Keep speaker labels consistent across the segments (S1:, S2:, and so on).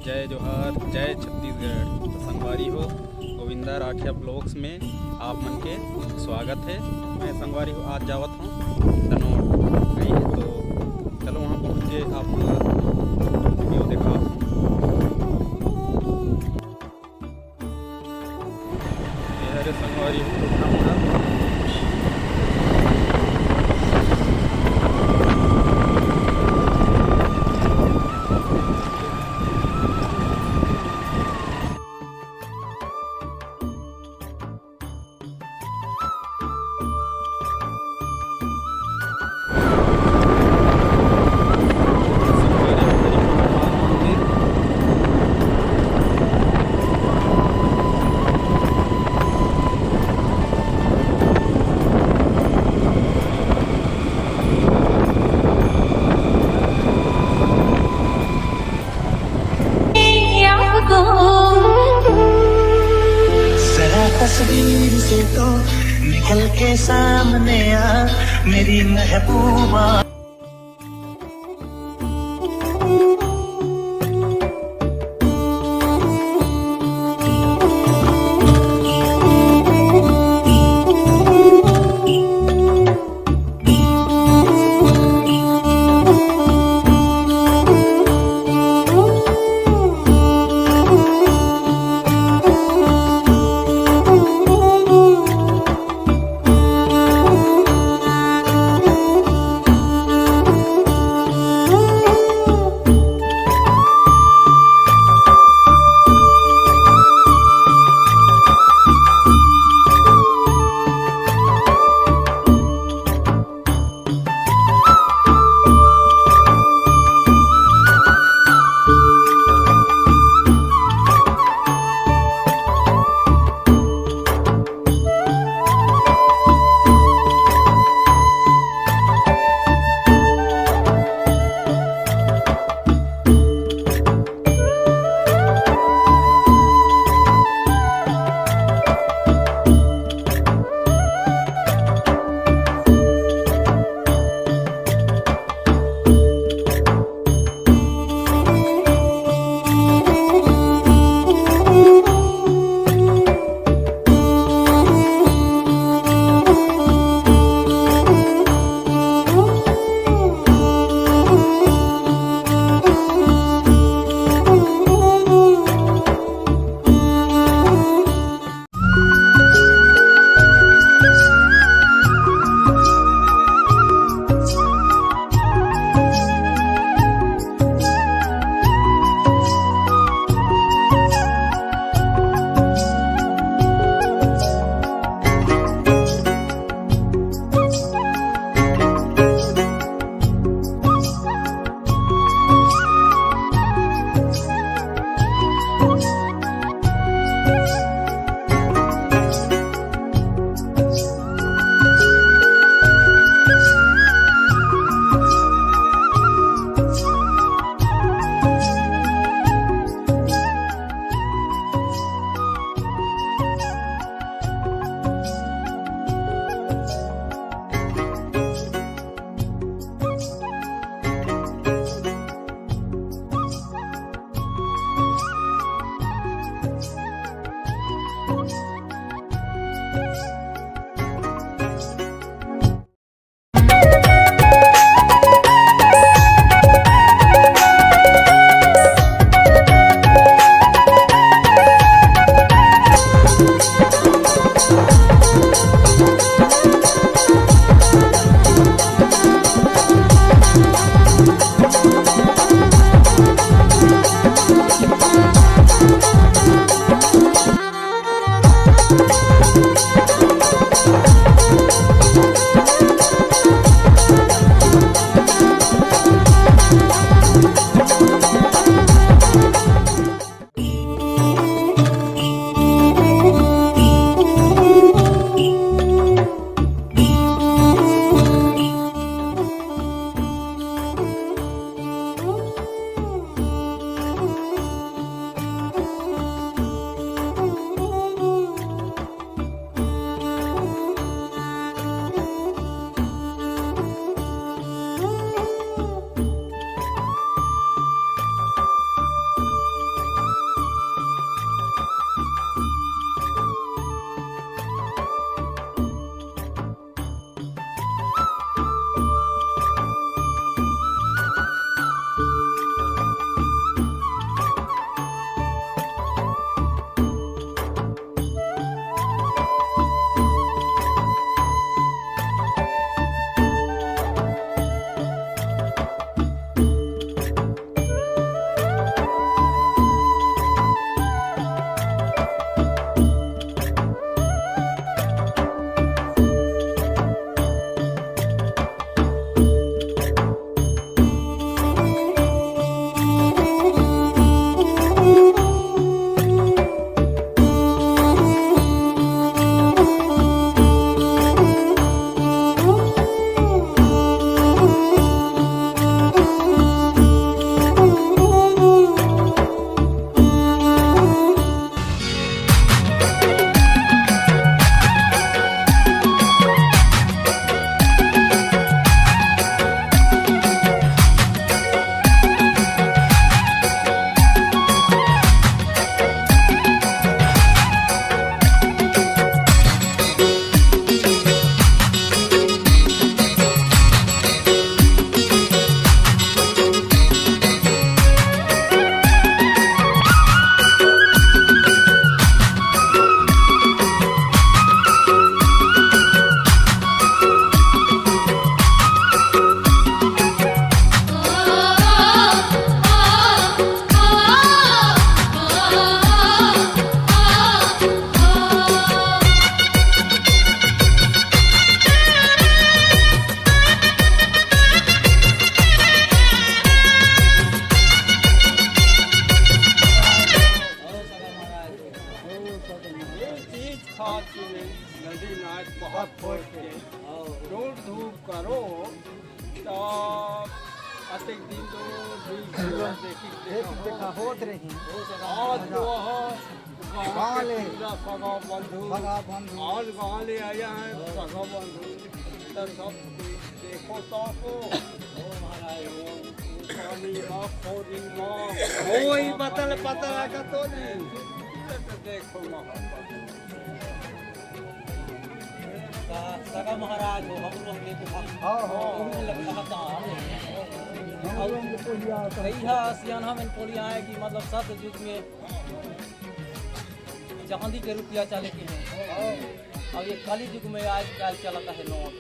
S1: जय जोहार, जय छत्तीसगढ़। तो संगवारी हो, गोविंदा राठिया ब्लॉग्स में आप मन के स्वागत है। मैं संगवारी हो आज जावत हूँ दनौट गई है, तो चलो वहाँ पहुँच के आप मन वीडियो देखा। ये संगवारी हो
S2: जरा तस्वीर से तो निकल के सामने आ मेरी महबूबा।
S3: देखा होत रही
S4: आज जो
S3: गाले
S4: सगा बंधु
S3: सगा बंधु
S4: आज गाले आया है सगा बंधु तो सब देखो तो को कोई बतल पता का तो नहीं देखो
S5: सगा महाराज हो हम लोग लेके
S3: हाँ
S5: लगता था सियान हम इन पोलिया है कि मतलब सत्य युग में चांदी के रुपया चले के हैं अब ये कली युग में आजकल चलता है नोट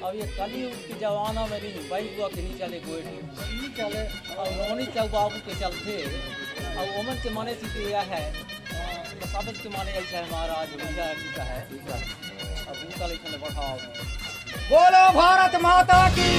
S5: अब ये कली युग के जमाना में नहीं भाई बुआ के नहीं चले गोइठी चले अब नौनी चौ बाबू के चलते अब ओमन के माने से यह है तो साबित के माने ऐसा है महाराज भैया ऐसा है अब उनका लेखन बढ़ाओ
S3: बोलो भारत माता की